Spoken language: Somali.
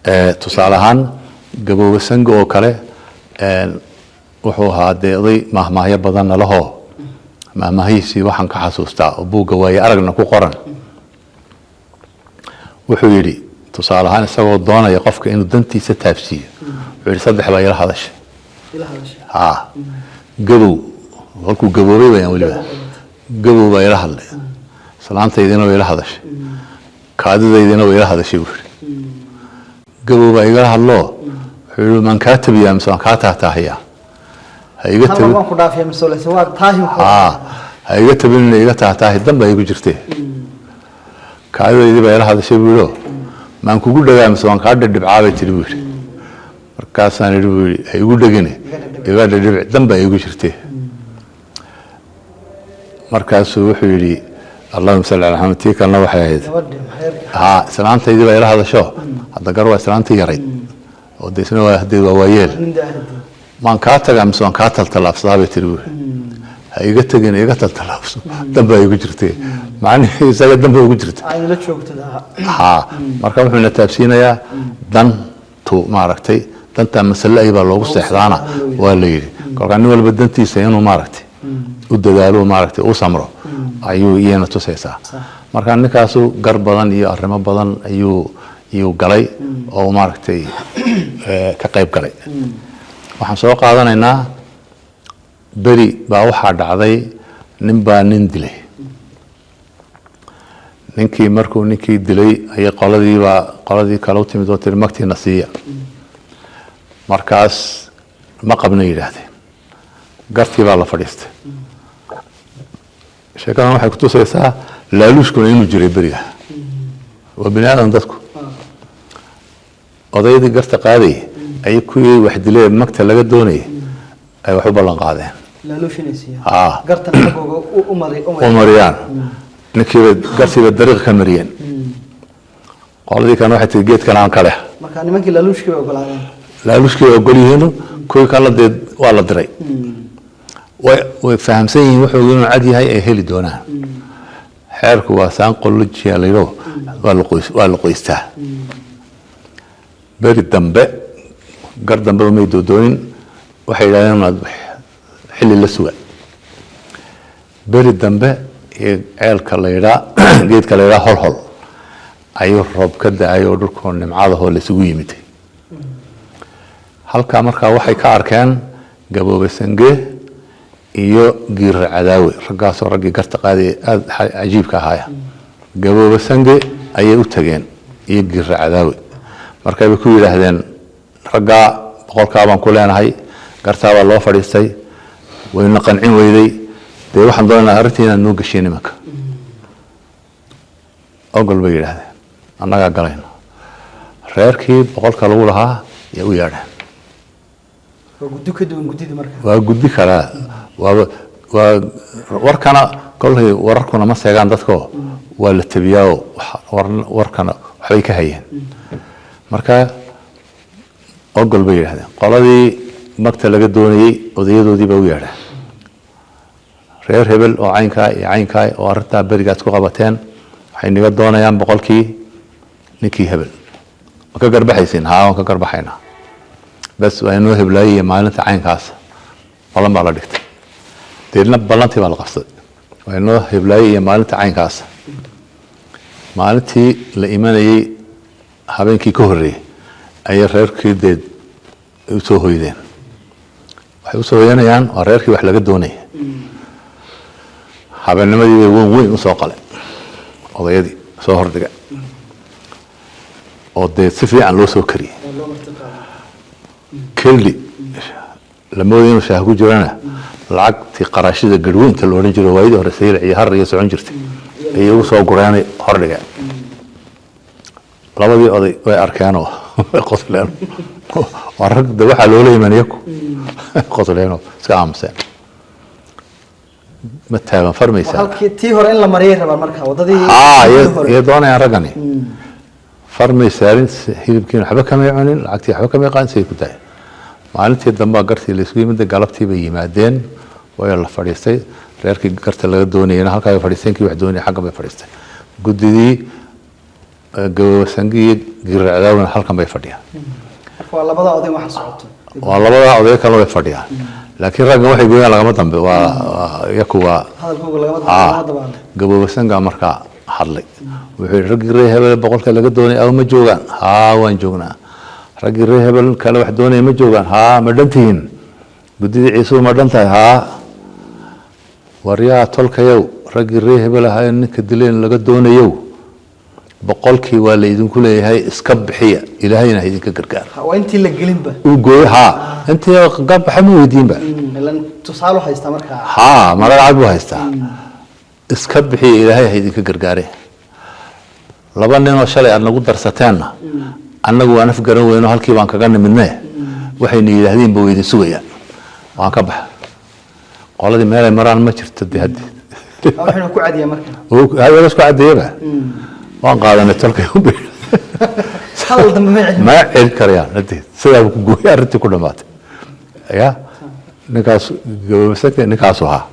tusaalahan gabooba sango oo kale wuxuu ahaa deeday mahmaahyo badan laho mahmaahiisi waxaan ka xasuustaa oo buuga way aragna ku qoran wuxuu yiri tusaalahan isagoo doonaya qofka inuu dantiisa taabsiyo wuxuu yiri saddex baa ila hadashay gabow halkuu gaboobay baan waliba gabow baa ila hadlay salaantaydina way ila hadashay kaadidaydina way ila hadashay gabow baa iga hadlo wuxuu man kaatabiya amsan ka taahtaahaya hayga tabin ku dhaafiya mas'uuliyad waa taahi hayga tabin iga taahtaah damba ay ku jirtay kaadidaydii baa ila hadashay buuro man kugu dhagaa amsan ka dhibcaabay tiri buuro markaasaan idhi ay ugu dhagine iga dhib damba ay ku jirtay markaasuu wuxuu yiri Allahumma salli ala Muhammad kana waxay ahayd salaantaydii baa ila hadasho hadda gar waa salaantii yaray oo deesna waa hadii waa waayeel man ka tagaa mise ka taltalafsaabay tiri iga tagin iga taltalafso damba ay ugu jirtay macnaheedu isaga damba ugu jirtay ay la joogtada marka wuxuu na taabsiinayaa dan tu maaragtay danta mas'ala ay baa loogu seexdaana waa la yiri kolka nin walba dantiisa inuu maaragtay u dadaalo maaragtay u samro ayuu iyana tusaysaa marka ninkaasu gar badan iyo arrimo badan ayuu galay oo maaragtay ka qayb galay waxaan soo qaadanaynaa beri baa waxa dhacday nin baa nin dilay ninkii markuu ninkii dilay ay qoladii kale u timid oo tir magtiina siiya markaas ma qabna yiraahdeen gartii baa la fadhiistay sheekadan waxay ku tusaysaa laaluushkuna inuu jiray beriga waa binaadam dadku odaydii garta qaaday ay ku wax dileen magta laga doonay ay wax u ballan qaadeen laaluushinaysiya gartan xagooga u mariyaan ninkii gartiiba dariiq ka mariyeen qoladii kan waxay tii geedkan aan kale marka nimankii laaluushkii way ogolaadeen laaluushkii ogol yihiin kuwii kala deed waa la diray way fahamsan yihiin wuxuu inuu cad yahay ay heli doonaan xeerku waa saan qolojiya layro waa la qoystaa beri dambe gar dambe ma doodoonin waxay yiraahdeen xilli la suga beri dambe ceelka layra geedka layra hol ayuu roob ka da'ay oo dhulka nimcada hoo la isugu yimid halka markaa waxay ka arkeen gaboobe sange iyo giir cadaawe ragaasoo ragii garta qaaday aad cajiibka ahaaya gaboobe sange ayay u tageen iyo giir cadaawe markay ku yiraahdeen raga boqolka baan ku leenahay gartaa waa loo fadhiistay wayna qancin weyday de waxaan doonaynaa arrintiina noo gashay nimanka ogol bay yiraahdeen annaga galayna reerkii boqolka lagu lahaa yaa u yeedheen waa guddi kala waa warkana kolay wararkuna ma seegaan dadko waa la tabiyaa warkana waxbay ka hayeen marka ogol bay yiraahdeen qoladii magta laga doonayay odayadoodii baa u yeedheen reer hebel oo caynkaa oo arrintaa berigaas ku qabateen waxay niga doonayaan boqolkii ninkii hebel ma ka garbaxaysiin waan ka garbaxaynaa bas waa inoo heblaayay maalinta caynkaas ballan baa la dhigtay deedna ballantii baa la qabsaday waa inoo heblaayay maalinta caynkaas maalintii la imanayay habeenkii ka horreeyay ayay reerkii deed u soo hoydeen waxay u soo hoyanayaan waa reerkii wax laga doonaya habeennimadii bay weyn u soo qaleen odayadii soo hordhiga oo dee si fiican loo soo kariyey keldi la mooday inuu shaah ku jirana lacagtii qaraashida garweynta la odhan jiray waayadii hore saylac iyo har iyo socon jirtay ayay ugu soo gureenay hordhiga labadii oday way arkeenoo way qosleen waa rag de waxaa loola imanayaku qosleenoo iska aamuseen ma taagan farmaysaa halkii tii hore in la mariyay rabaa marka wadadii iyo doonayaan raggani farmaysaarin hilibkiina waxba kama cunin lacagtii waxba kama qaan say ku tahay maalintii dambe gartii la isugu yimid galabtii bay yimaadeen way la fadhiistay reerkii garta laga doonayay halka ay fadhiisteen kii wax doonayay xagga bay fadhiistay gudidii gaboosangi giracdaawna halkan bay fadhiyaan waa labada oday waxa socoto waa labada oday kale way fadhiyaan laakiin raggan waxay gooyaan lagama dambe waa iyaku waa hadalkooga lagama dabaan gaboosanga markaa hadlay wuxuu yidhi raggii reer hebel boqolka laga doonay aw ma joogaan haa waan joognaa raggii reer hebel kale wax doonaya ma joogaan haa ma dhantihiin guddidii ciisuhu ma dhan tahay haa waryaa tolkayow raggii reer hebel ahaa ninka dileen laga doonayow boqolkii waa laydinku leeyahay iska bixiya ilaahayna ha idinka gargaar waa intii la gelinba uu gooyo haa intii gabaxa ma weydiinba ilan tusaale haysta markaa haa maragacad buu haystaa iska bixiya ilaahay ha idinka gargaare laba ninoo shalay aad nagu darsateenna annagu waan af garan weyno halkii baan kaga nimidne waxayna yidhaahdeenba way idin sugayaan waan ka baxa qoladii meelay maraan ma jirto de haddi waxayna ku cadiya marka hada isku cadeeyaba waan qaadanay tolkay hadal dambe ma celi karayaan haddi sidaa ku gooyay arrintii ku dhamaatay ya ninkaas gabasaka ninkaasu ahaa